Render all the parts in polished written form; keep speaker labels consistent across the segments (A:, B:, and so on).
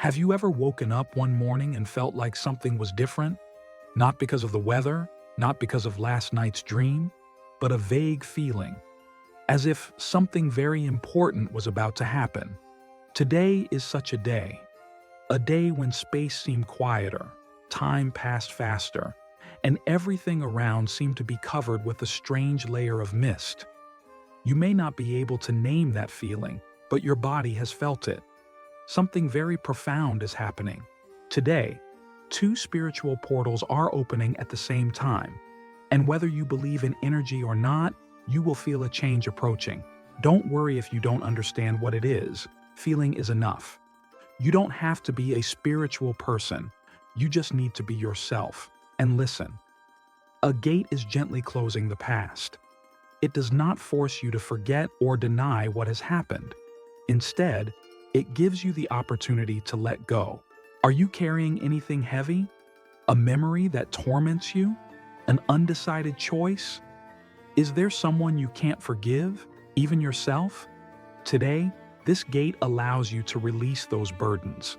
A: Have you ever woken up one morning and felt like something was different? Not because of the weather, not because of last night's dream, but a vague feeling, as if something very important was about to happen. Today is such a day when space seemed quieter, time passed faster, and everything around seemed to be covered with a strange layer of mist. You may not be able to name that feeling, but your body has felt it. Something very profound is happening. Today, two spiritual portals are opening at the same time. And whether you believe in energy or not, you will feel a change approaching. Don't worry if you don't understand what it is. Feeling is enough. You don't have to be a spiritual person. You just need to be yourself. And listen. A gate is gently closing the past. It does not force you to forget or deny what has happened. Instead, it gives you the opportunity to let go. Are you carrying anything heavy? A memory that torments you? An undecided choice? Is there someone you can't forgive, even yourself? Today, this gate allows you to release those burdens.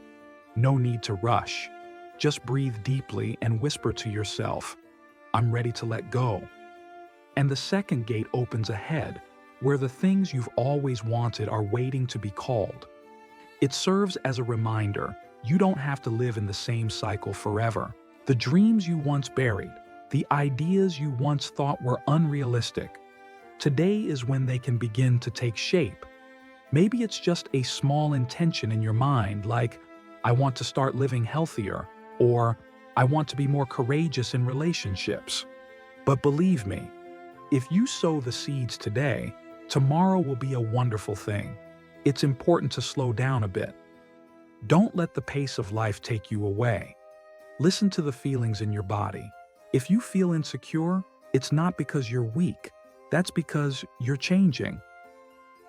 A: No need to rush. Just breathe deeply and whisper to yourself, "I'm ready to let go." And the second gate opens ahead, where the things you've always wanted are waiting to be called. It serves as a reminder you don't have to live in the same cycle forever. The dreams you once buried, the ideas you once thought were unrealistic, today is when they can begin to take shape. Maybe it's just a small intention in your mind, like, "I want to start living healthier," or "I want to be more courageous in relationships." But believe me, if you sow the seeds today, tomorrow will be a wonderful thing. It's important to slow down a bit. Don't let the pace of life take you away. Listen to the feelings in your body. If you feel insecure, it's not because you're weak. That's because you're changing.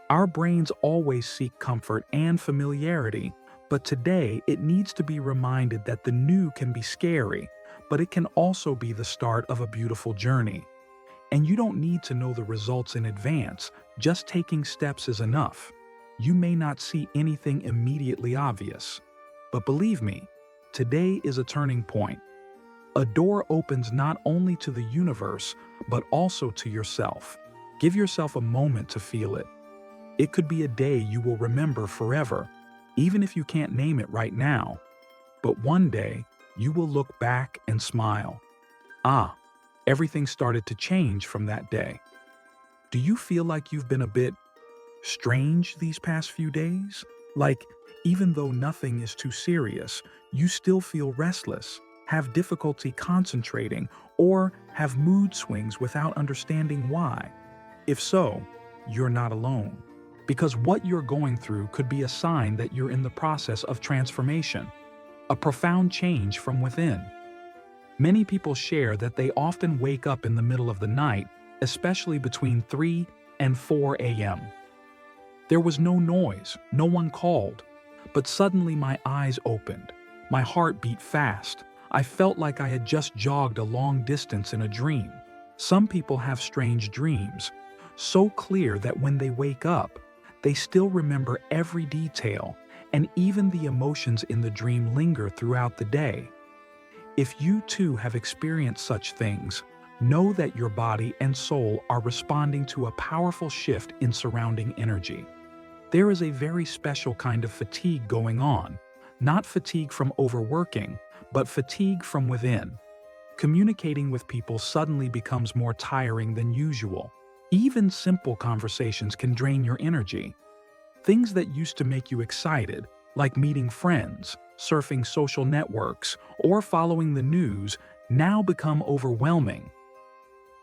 A: Our brains always seek comfort and familiarity, but today it needs to be reminded that the new can be scary, but it can also be the start of a beautiful journey. And you don't need to know the results in advance, just taking steps is enough. You may not see anything immediately obvious, but believe me, today is a turning point. A door opens not only to the universe, but also to yourself. Give yourself a moment to feel it. It could be a day you will remember forever, even if you can't name it right now. But one day, you will look back and smile. Ah, everything started to change from that day. Do you feel like you've been a bit strange these past few days? Like, even though nothing is too serious, you still feel restless, have difficulty concentrating, or have mood swings without understanding why? If so, you're not alone. Because what you're going through could be a sign that you're in the process of transformation, a profound change from within. Many people share that they often wake up in the middle of the night, especially between 3 and 4 a.m. There was no noise, no one called, but suddenly my eyes opened. My heart beat fast. I felt like I had just jogged a long distance in a dream. Some people have strange dreams, so clear that when they wake up, they still remember every detail, and even the emotions in the dream linger throughout the day. If you too have experienced such things, know that your body and soul are responding to a powerful shift in surrounding energy. There is a very special kind of fatigue going on, not fatigue from overworking, but fatigue from within. Communicating with people suddenly becomes more tiring than usual. Even simple conversations can drain your energy. Things that used to make you excited, like meeting friends, surfing social networks, or following the news, now become overwhelming.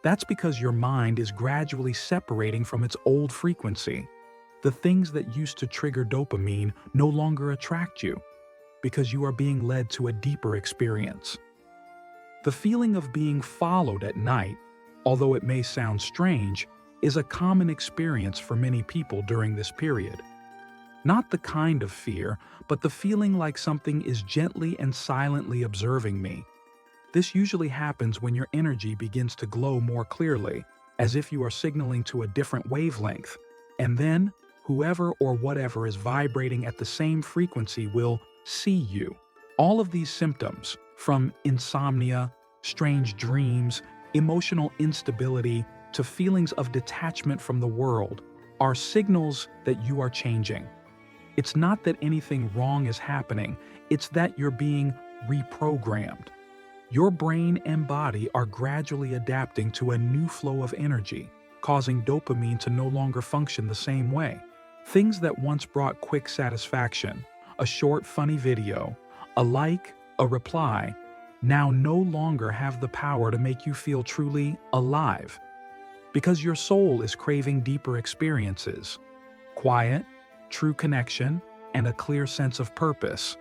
A: That's because your mind is gradually separating from its old frequency. The things that used to trigger dopamine no longer attract you, because you are being led to a deeper experience. The feeling of being followed at night, although it may sound strange, is a common experience for many people during this period. Not the kind of fear, but the feeling like something is gently and silently observing me. This usually happens when your energy begins to glow more clearly, as if you are signaling to a different wavelength. And then, whoever or whatever is vibrating at the same frequency will see you. All of these symptoms, from insomnia, strange dreams, emotional instability, to feelings of detachment from the world, are signals that you are changing. It's not that anything wrong is happening, it's that you're being reprogrammed. Your brain and body are gradually adapting to a new flow of energy, causing dopamine to no longer function the same way. Things that once brought quick satisfaction, a short funny video, a like, a reply, now no longer have the power to make you feel truly alive. Because your soul is craving deeper experiences, quiet, true connection, and a clear sense of purpose.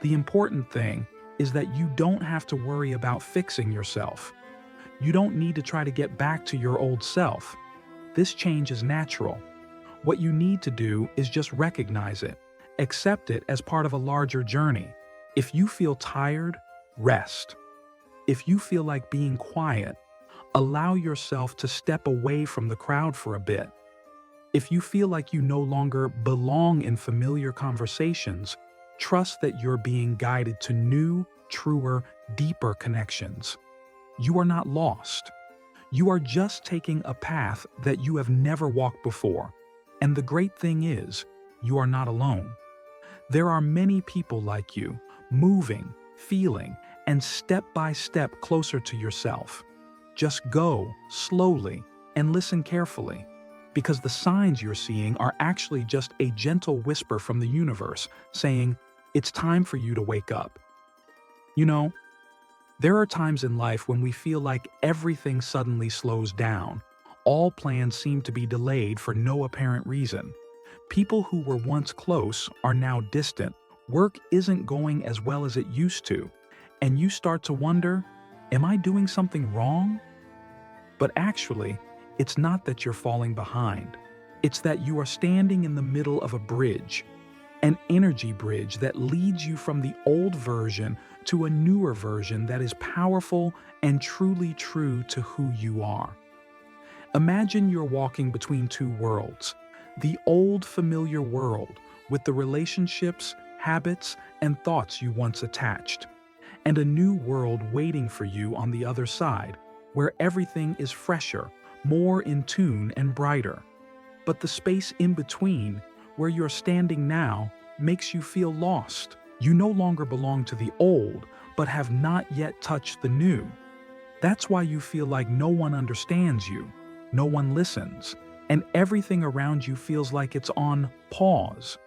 A: The important thing is that you don't have to worry about fixing yourself. You don't need to try to get back to your old self. This change is natural. What you need to do is just recognize it, accept it as part of a larger journey. If you feel tired, rest. If you feel like being quiet, allow yourself to step away from the crowd for a bit. If you feel like you no longer belong in familiar conversations, trust that you're being guided to new, truer, deeper connections. You are not lost. You are just taking a path that you have never walked before. And the great thing is, you are not alone. There are many people like you, moving, feeling, and step by step closer to yourself. Just go slowly and listen carefully, because the signs you're seeing are actually just a gentle whisper from the universe saying, it's time for you to wake up. You know, there are times in life when we feel like everything suddenly slows down. All plans seem to be delayed for no apparent reason. People who were once close are now distant. Work isn't going as well as it used to. And you start to wonder, am I doing something wrong? But actually, it's not that you're falling behind. It's that you are standing in the middle of a bridge. An energy bridge that leads you from the old version to a newer version that is powerful and truly true to who you are. Imagine you're walking between two worlds, the old familiar world with the relationships, habits, and thoughts you once attached, and a new world waiting for you on the other side, where everything is fresher, more in tune, and brighter. But the space in between, where you're standing now, makes you feel lost. You no longer belong to the old, but have not yet touched the new. That's why you feel like no one understands you, no one listens, and everything around you feels like it's on pause.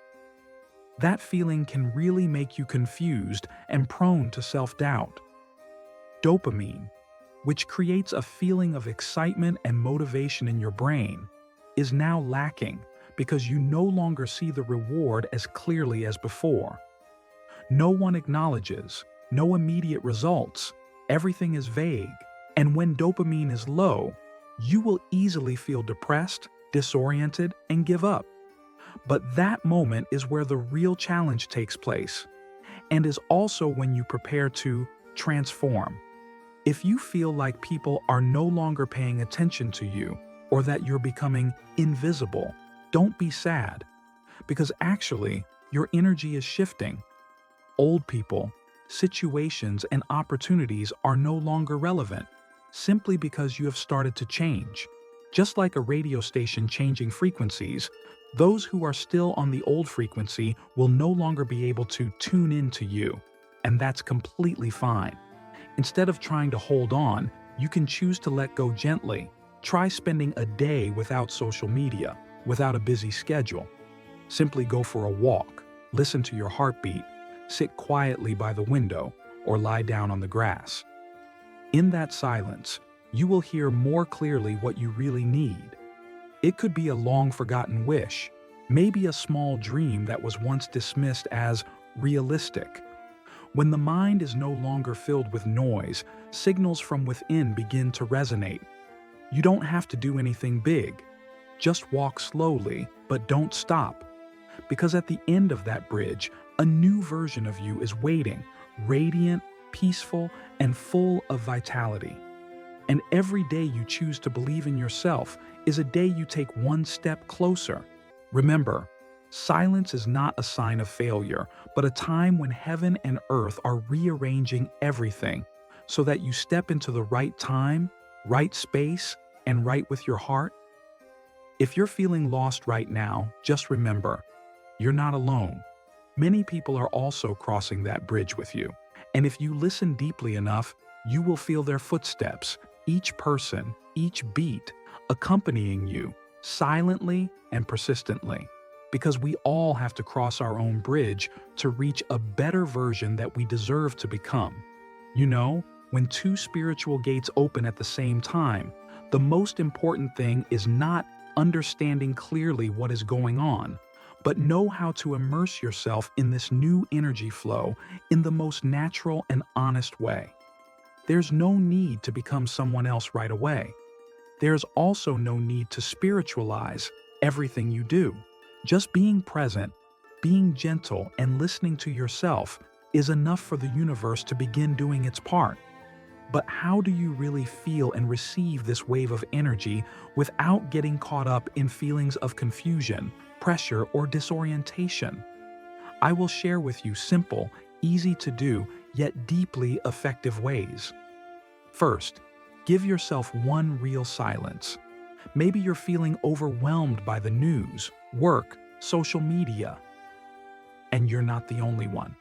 A: That feeling can really make you confused and prone to self-doubt. Dopamine, which creates a feeling of excitement and motivation in your brain, is now lacking because you no longer see the reward as clearly as before. No one acknowledges, no immediate results, everything is vague, and when dopamine is low, you will easily feel depressed, disoriented, and give up. But that moment is where the real challenge takes place, and is also when you prepare to transform. If you feel like people are no longer paying attention to you, or that you're becoming invisible, don't be sad, because actually, your energy is shifting. Old people, situations, and opportunities are no longer relevant, simply because you have started to change. Just like a radio station changing frequencies, those who are still on the old frequency will no longer be able to tune in to you, and that's completely fine. Instead of trying to hold on, you can choose to let go gently. Try spending a day without social media, without a busy schedule. Simply go for a walk, listen to your heartbeat, sit quietly by the window, or lie down on the grass. In that silence, you will hear more clearly what you really need. It could be a long-forgotten wish, maybe a small dream that was once dismissed as realistic. When the mind is no longer filled with noise, signals from within begin to resonate. You don't have to do anything big. Just walk slowly, but don't stop. Because at the end of that bridge, a new version of you is waiting, radiant, peaceful, and full of vitality. And every day you choose to believe in yourself is a day you take one step closer. Remember, Silence is not a sign of failure, but a time when heaven and earth are rearranging everything so that you step into the right time, right space, and right with your heart. If you're feeling lost right now, just remember, you're not alone. Many people are also crossing that bridge with you. And if you listen deeply enough, you will feel their footsteps, each person, each beat, accompanying you, silently and persistently. Because we all have to cross our own bridge to reach a better version that we deserve to become. You know, when two spiritual gates open at the same time, the most important thing is not understanding clearly what is going on, but know how to immerse yourself in this new energy flow in the most natural and honest way. There's no need to become someone else right away. There's also no need to spiritualize everything you do. Just being present, being gentle, and listening to yourself is enough for the universe to begin doing its part. But how do you really feel and receive this wave of energy without getting caught up in feelings of confusion, pressure, or disorientation? I will share with you simple, easy to do, yet deeply effective ways. First, give yourself one real silence. Maybe you're feeling overwhelmed by the news, work, social media. And you're not the only one.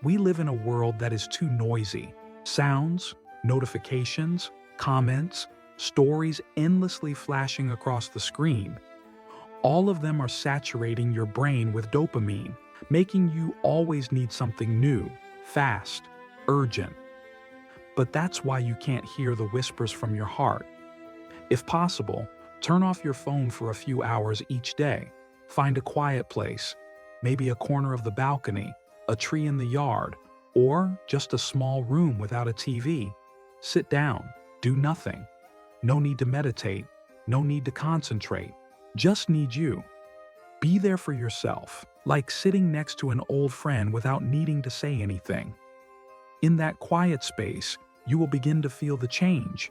A: We live in a world that is too noisy. Sounds, notifications, comments, stories endlessly flashing across the screen. All of them are saturating your brain with dopamine, making you always need something new, fast, urgent. But that's why you can't hear the whispers from your heart. If possible, turn off your phone for a few hours each day. Find a quiet place, maybe a corner of the balcony, a tree in the yard, or just a small room without a TV. Sit down, do nothing. No need to meditate, no need to concentrate, just need you. Be there for yourself, like sitting next to an old friend without needing to say anything. In that quiet space, you will begin to feel the change,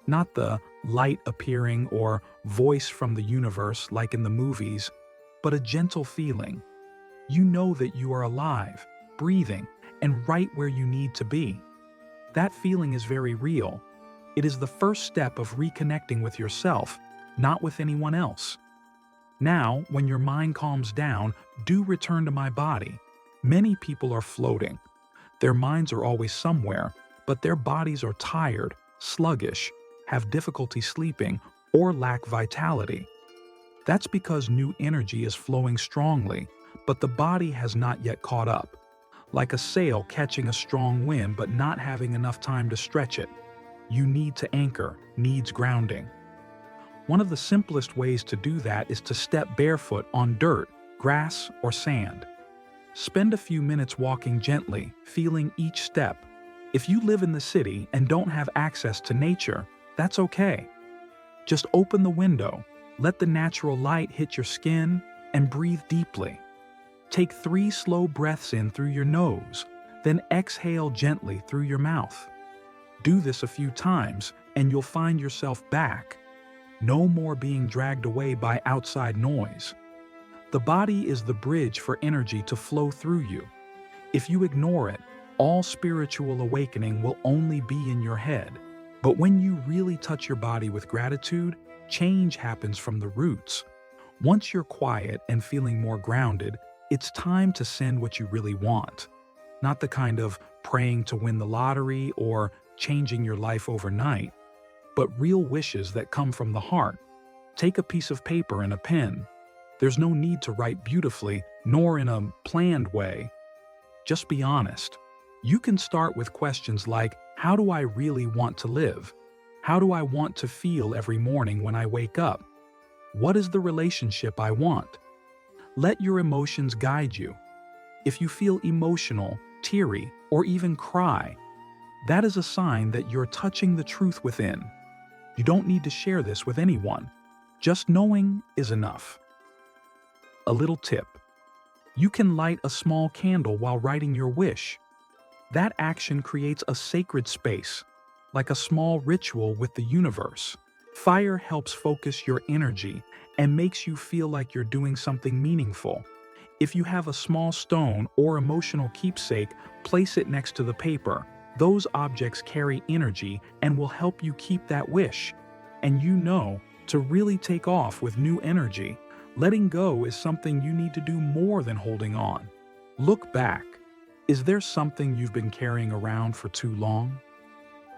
A: not the light appearing or voice from the universe like in the movies, but a gentle feeling. You know that you are alive, breathing, and right where you need to be. That feeling is very real. It is the first step of reconnecting with yourself, not with anyone else. Now, when your mind calms down, do return to my body. Many people are floating. Their minds are always somewhere, but their bodies are tired, sluggish, have difficulty sleeping, or lack vitality. That's because new energy is flowing strongly, but the body has not yet caught up. Like a sail catching a strong wind but not having enough time to stretch it. You need to anchor, needs grounding. One of the simplest ways to do that is to step barefoot on dirt, grass, or sand. Spend a few minutes walking gently, feeling each step. If you live in the city and don't have access to nature, that's okay. Just open the window, let the natural light hit your skin, and breathe deeply. Take 3 slow breaths in through your nose, then exhale gently through your mouth. Do this a few times, and you'll find yourself back. No more being dragged away by outside noise. The body is the bridge for energy to flow through you. If you ignore it, all spiritual awakening will only be in your head. But when you really touch your body with gratitude, change happens from the roots. Once you're quiet and feeling more grounded, it's time to send what you really want. Not the kind of praying to win the lottery or changing your life overnight, but real wishes that come from the heart. Take a piece of paper and a pen. There's no need to write beautifully, nor in a planned way. Just be honest. You can start with questions like, how do I really want to live? How do I want to feel every morning when I wake up? What is the relationship I want? Let your emotions guide you. If you feel emotional, teary, or even cry, that is a sign that you're touching the truth within. You don't need to share this with anyone. Just knowing is enough. A little tip. You can light a small candle while writing your wish. That action creates a sacred space, like a small ritual with the universe. Fire helps focus your energy and makes you feel like you're doing something meaningful. If you have a small stone or emotional keepsake, place it next to the paper. Those objects carry energy and will help you keep that wish. And you know, to really take off with new energy, letting go is something you need to do more than holding on. Look back. Is there something you've been carrying around for too long?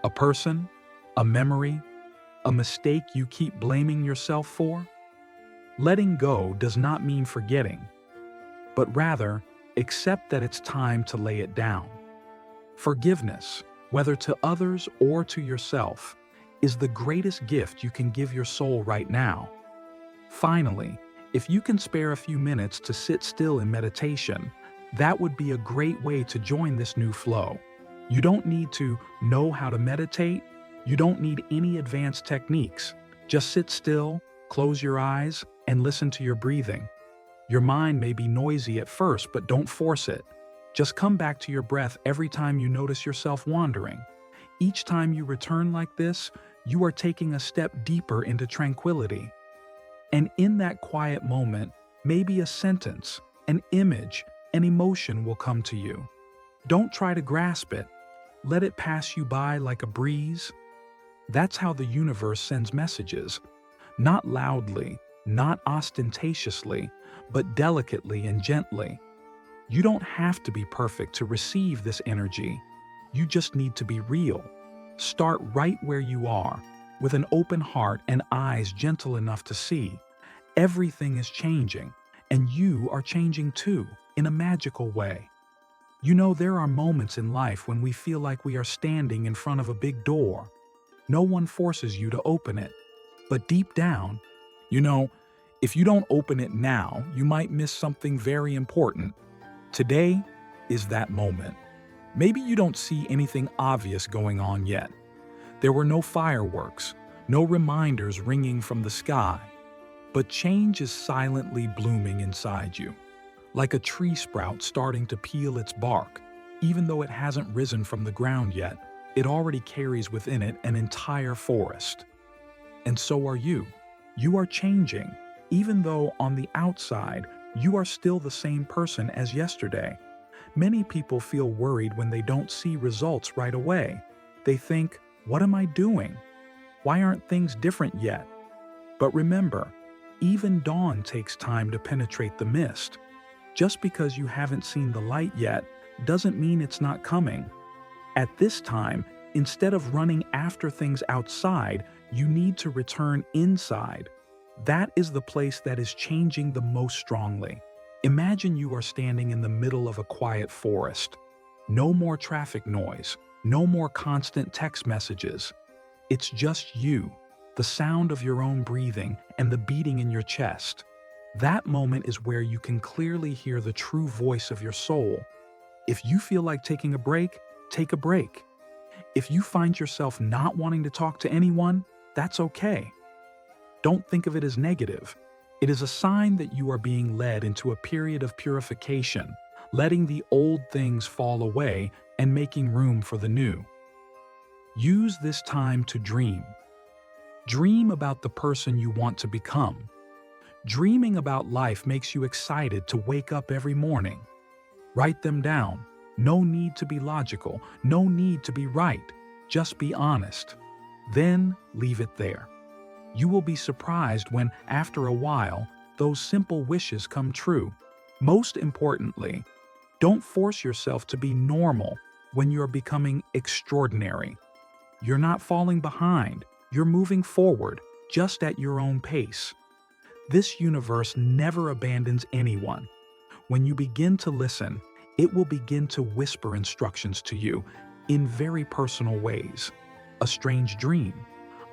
A: A person? A memory? A mistake you keep blaming yourself for? Letting go does not mean forgetting, but rather accept that it's time to lay it down. Forgiveness, whether to others or to yourself, is the greatest gift you can give your soul right now. Finally, if you can spare a few minutes to sit still in meditation, that would be a great way to join this new flow. You don't need to know how to meditate. You don't need any advanced techniques. Just sit still, close your eyes, and listen to your breathing. Your mind may be noisy at first, but don't force it. Just come back to your breath every time you notice yourself wandering. Each time you return like this, you are taking a step deeper into tranquility. And in that quiet moment, maybe a sentence, an image, an emotion will come to you. Don't try to grasp it. Let it pass you by like a breeze. That's how the universe sends messages. Not loudly, not ostentatiously, but delicately and gently. You don't have to be perfect to receive this energy. You just need to be real. Start right where you are, with an open heart and eyes gentle enough to see. Everything is changing, and you are changing too, in a magical way. You know, there are moments in life when we feel like we are standing in front of a big door. No one forces you to open it. But deep down, you know, if you don't open it now, you might miss something very important. Today is that moment. Maybe you don't see anything obvious going on yet. There were no fireworks, no reminders ringing from the sky. But change is silently blooming inside you, like a tree sprout starting to peel its bark. Even though it hasn't risen from the ground yet, it already carries within it an entire forest. And so are you. You are changing, even though on the outside, you are still the same person as yesterday. Many people feel worried when they don't see results right away. They think, what am I doing? Why aren't things different yet? But remember, even dawn takes time to penetrate the mist. Just because you haven't seen the light yet doesn't mean it's not coming. At this time, instead of running after things outside, you need to return inside. That is the place that is changing the most strongly. Imagine you are standing in the middle of a quiet forest. No more traffic noise, no more constant text messages. It's just you, the sound of your own breathing and the beating in your chest. That moment is where you can clearly hear the true voice of your soul. If you feel like taking a break, take a break. If you find yourself not wanting to talk to anyone, that's okay. Don't think of it as negative. It is a sign that you are being led into a period of purification, letting the old things fall away and making room for the new. Use this time to dream. Dream about the person you want to become. Dreaming about life makes you excited to wake up every morning. Write them down. No need to be logical, no need to be right. Just be honest. Then leave it there. You will be surprised when, after a while, those simple wishes come true. Most importantly, don't force yourself to be normal when you're becoming extraordinary. You're not falling behind. You're moving forward, just at your own pace. This universe never abandons anyone. When you begin to listen, it will begin to whisper instructions to you in very personal ways. A strange dream,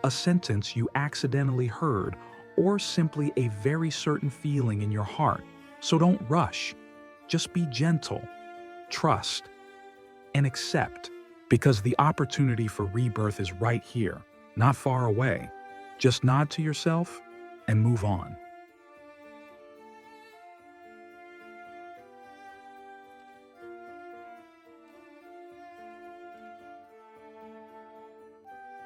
A: a sentence you accidentally heard, or simply a very certain feeling in your heart. So don't rush. Just be gentle, trust, and accept, because the opportunity for rebirth is right here, not far away. Just nod to yourself and move on.